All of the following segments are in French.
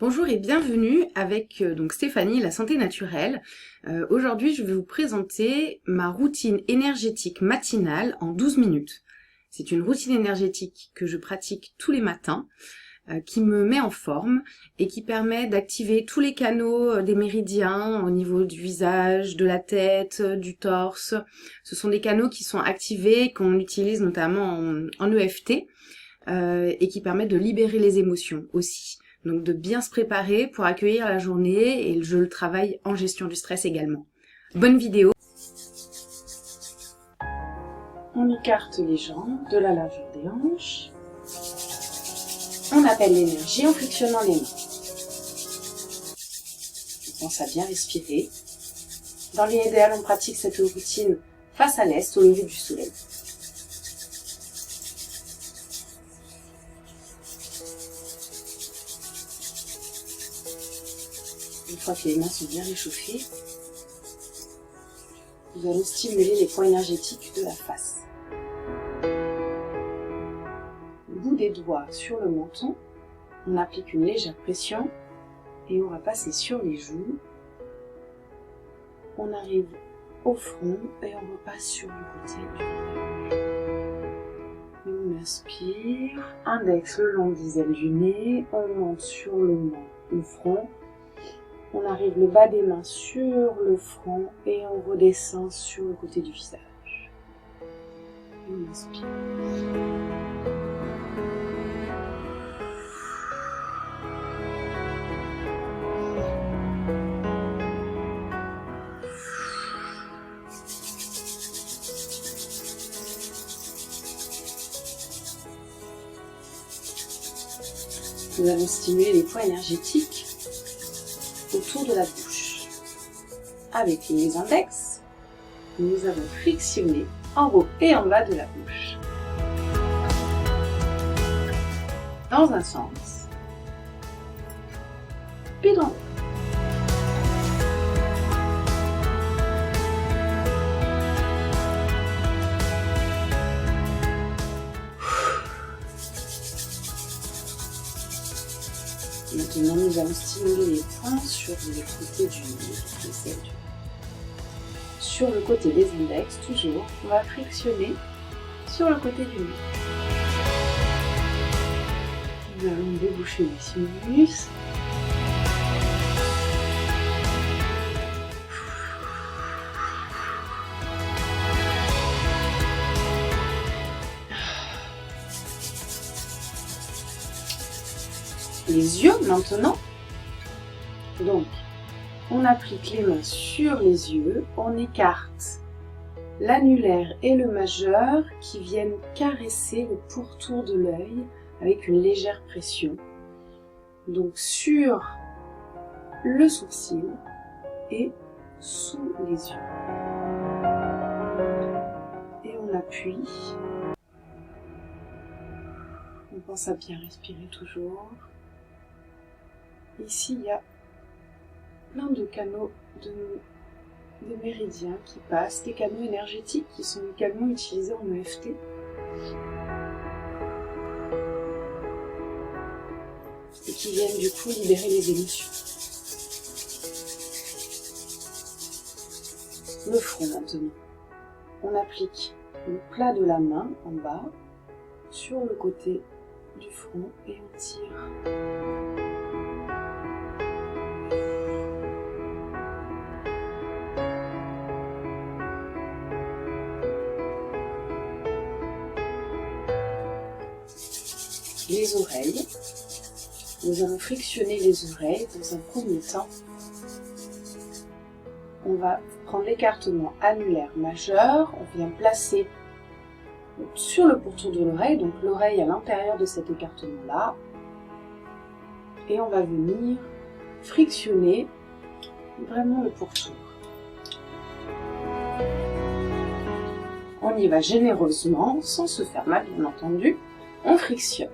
Bonjour et bienvenue avec donc Stéphanie, la santé naturelle. Aujourd'hui, je vais vous présenter ma routine énergétique matinale en 12 minutes. C'est une routine énergétique que je pratique tous les matins, qui me met en forme et qui permet d'activer tous les canaux des méridiens au niveau du visage, de la tête, du torse. Ce sont des canaux qui sont activés, qu'on utilise notamment en EFT et qui permettent de libérer les émotions aussi. Donc de bien se préparer pour accueillir la journée et je le travaille en gestion du stress également. Bonne vidéo. On écarte les jambes de la largeur des hanches. On appelle l'énergie en frictionnant les mains. On pense à bien respirer. Dans l'idéal, on pratique cette routine face à l'est au lever du soleil. Une fois que les mains sont bien réchauffées, nous allons stimuler les points énergétiques de la face. Le bout des doigts sur le menton, on applique une légère pression et on va passer sur les joues. On arrive au front et on repasse sur le côté du visage. On inspire, index le long des ailes du nez, on monte sur le front. On arrive le bas des mains sur le front et on redescend sur le côté du visage. On inspire. Nous allons stimuler les points énergétiques autour de la bouche. Avec les index, nous allons frictionner en haut et en bas de la bouche. Dans un sens, puis dans l'autre. Maintenant, nous allons stimuler les points sur le côté du nez, les ailes du nez. Sur le côté des index, toujours, on va frictionner sur le côté du nez. Nous allons déboucher les sinus. Les yeux maintenant. Donc, on applique les mains sur les yeux, on écarte l'annulaire et le majeur qui viennent caresser le pourtour de l'œil avec une légère pression. Donc sur le sourcil et sous les yeux. Et on appuie. On pense à bien respirer toujours. Ici, il y a plein de canaux de méridiens qui passent, des canaux énergétiques qui sont également utilisés en EFT. Et qui viennent du coup libérer les émotions. Le front maintenant. On applique le plat de la main en bas sur le côté du front et on tire. Les oreilles. Nous allons frictionner les oreilles dans un premier temps. On va prendre l'écartement annulaire majeur. On vient placer sur le pourtour de l'oreille, donc l'oreille à l'intérieur de cet écartement-là. Et on va venir frictionner vraiment le pourtour. On y va généreusement, sans se faire mal bien entendu. On frictionne.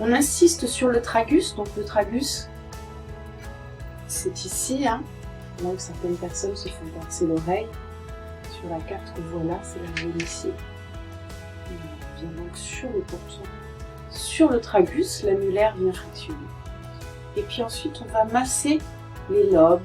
On insiste sur le tragus, donc le tragus, c'est ici, là où certaines personnes se font percer l'oreille. Sur la carte que voilà, c'est la zone ici. On vient donc sur le pourtour, sur le tragus, l'annulaire vient frictionner. Et puis ensuite, on va masser les lobes,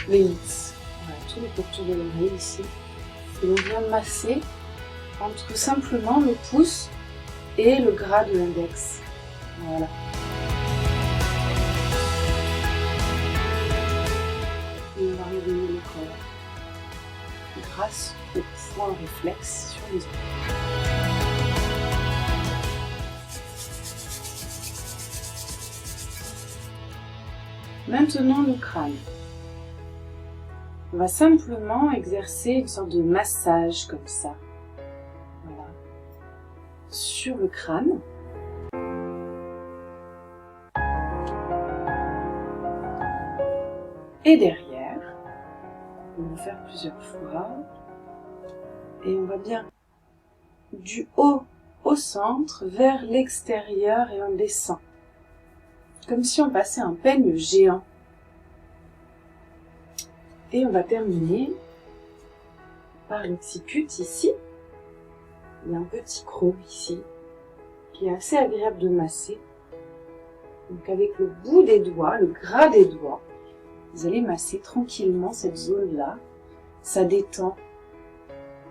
l'hélice. Voilà, tous les pourtours de l'oreille ici. Et on vient masser entre simplement le pouce et le gras de l'index. Voilà. Et on va réveiller le corps grâce au point réflexe sur les oreilles. Maintenant le crâne. On va simplement exercer une sorte de massage comme ça. Voilà. Sur le crâne. Et derrière. On va faire plusieurs fois. Et on va bien du haut au centre vers l'extérieur et on descend. Comme si on passait un peigne géant. Et on va terminer par l'occiput ici. Il y a un petit creux ici qui est assez agréable de masser. Donc avec le bout des doigts, le gras des doigts, vous allez masser tranquillement cette zone-là. Ça détend.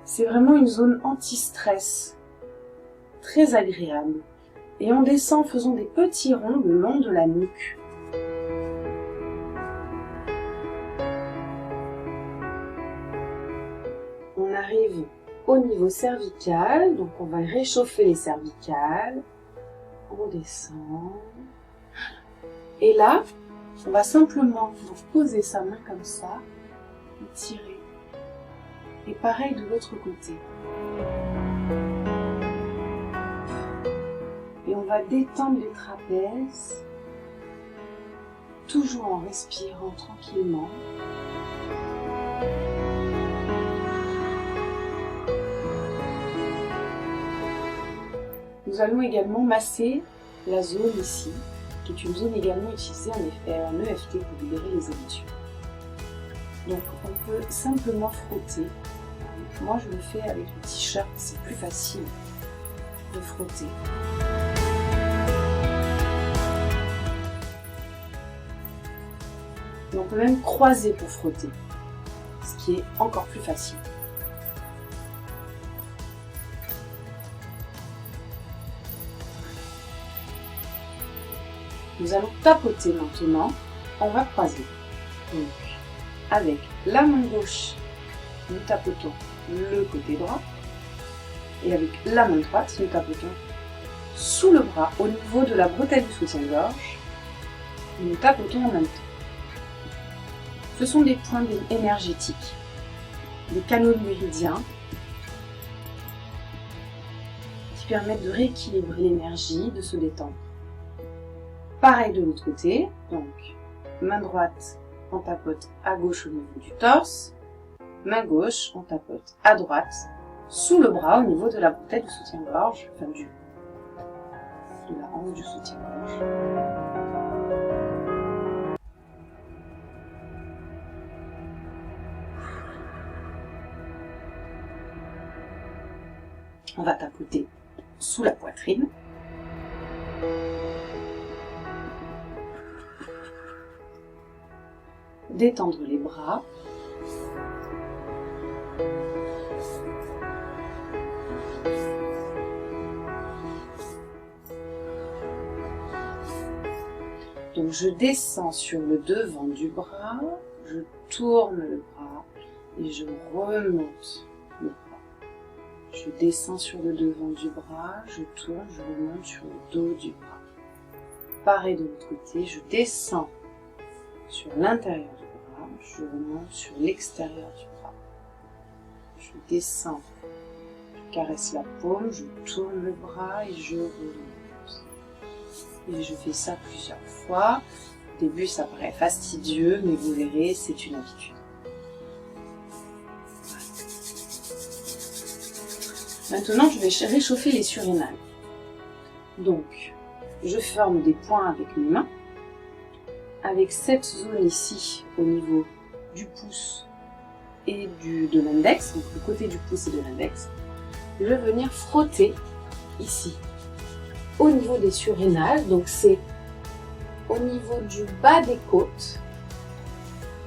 C'est vraiment une zone anti-stress. Très agréable. Et on descend en faisant des petits ronds le long de la nuque. On arrive au niveau cervical, donc on va réchauffer les cervicales. On descend. Et là, on va simplement poser sa main comme ça, et tirer. Et pareil de l'autre côté. Et on va détendre les trapèzes, toujours en respirant tranquillement. Nous allons également masser la zone ici, qui est une zone également utilisée en EFT pour libérer les émotions. Donc on peut simplement frotter. Moi je le fais avec le t-shirt, c'est plus facile de frotter. Et on peut même croiser pour frotter, ce qui est encore plus facile. Nous allons tapoter maintenant, on va croiser. Donc, avec la main gauche, nous tapotons le côté droit, et avec la main droite, nous tapotons sous le bras, au niveau de la bretelle du soutien-gorge, et nous tapotons en même temps. Ce sont des points énergétiques, des canaux de méridien qui permettent de rééquilibrer l'énergie, de se détendre. Pareil de l'autre côté, donc main droite, on tapote à gauche au niveau du torse, main gauche, on tapote à droite, sous le bras au niveau de la bretelle du soutien-gorge, enfin de la hanche du soutien-gorge. On va tapoter sous la poitrine. Détendre les bras. Donc je descends sur le devant du bras, je tourne le bras et je remonte le bras. Je descends sur le devant du bras, je tourne, je remonte sur le dos du bras. Pareil de l'autre côté, je descends sur l'intérieur du bras, je remonte sur l'extérieur du bras. Je descends, je caresse la paume, je tourne le bras et je remonte. Et je fais ça plusieurs fois. Au début, ça paraît fastidieux, mais vous verrez, c'est une habitude. Voilà. Maintenant, je vais réchauffer les surrénales. Donc, je forme des points avec mes mains. Avec cette zone ici, au niveau du pouce et de l'index, donc le côté du pouce et de l'index. Je vais venir frotter ici, au niveau des surrénales, donc c'est au niveau du bas des côtes,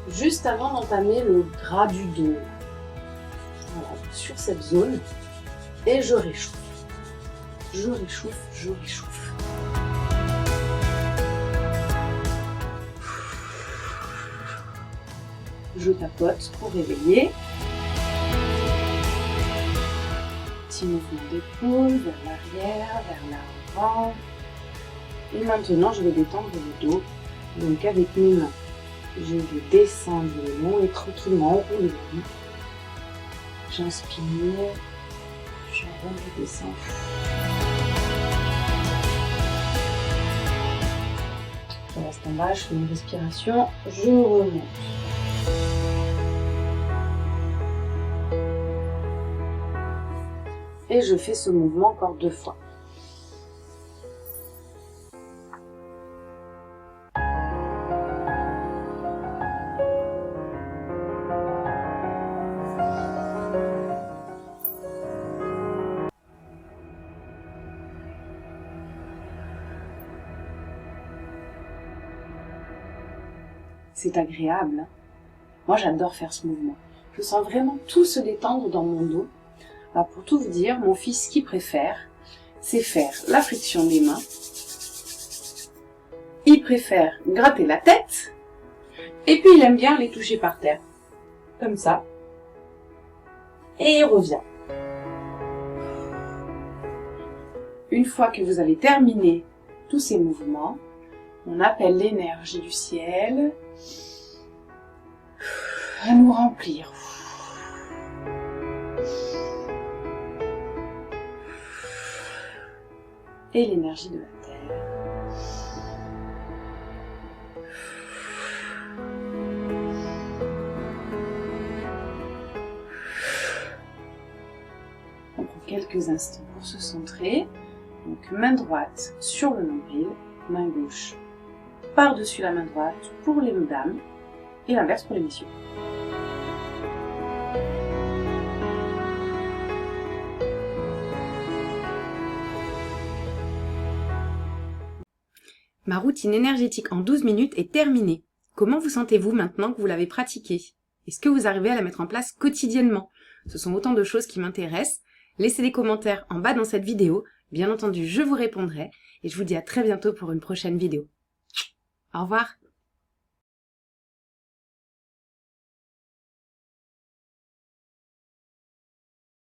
juste avant d'entamer le gras du dos. Voilà, sur cette zone, et je réchauffe. Je réchauffe, je réchauffe. Je tapote pour réveiller. Petit mouvement d'épaule vers l'arrière, vers l'avant. Et maintenant, je vais détendre le dos. Donc avec mes mains, je vais descendre le long et tranquillement enrouler le dos. J'inspire, je redescends. Je reste en bas, je fais une respiration, je remonte. Et je fais ce mouvement encore 2 fois. C'est agréable, hein. Moi j'adore faire ce mouvement. Je sens vraiment tout se détendre dans mon dos. Alors, pour tout vous dire, mon fils, ce qu'il préfère, c'est faire la friction des mains. Il préfère gratter la tête. Et puis il aime bien les toucher par terre. Comme ça. Et il revient. Une fois que vous avez terminé tous ces mouvements, on appelle l'énergie du ciel à nous remplir. Et l'énergie de la terre. On prend quelques instants pour se centrer. Donc main droite sur le nombril, main gauche par-dessus la main droite pour les dames et l'inverse pour les messieurs. Ma routine énergétique en 12 minutes est terminée. Comment vous sentez-vous maintenant que vous l'avez pratiquée? Est-ce que vous arrivez à la mettre en place quotidiennement? Ce sont autant de choses qui m'intéressent. Laissez des commentaires en bas dans cette vidéo. Bien entendu, je vous répondrai et je vous dis à très bientôt pour une prochaine vidéo. Au revoir!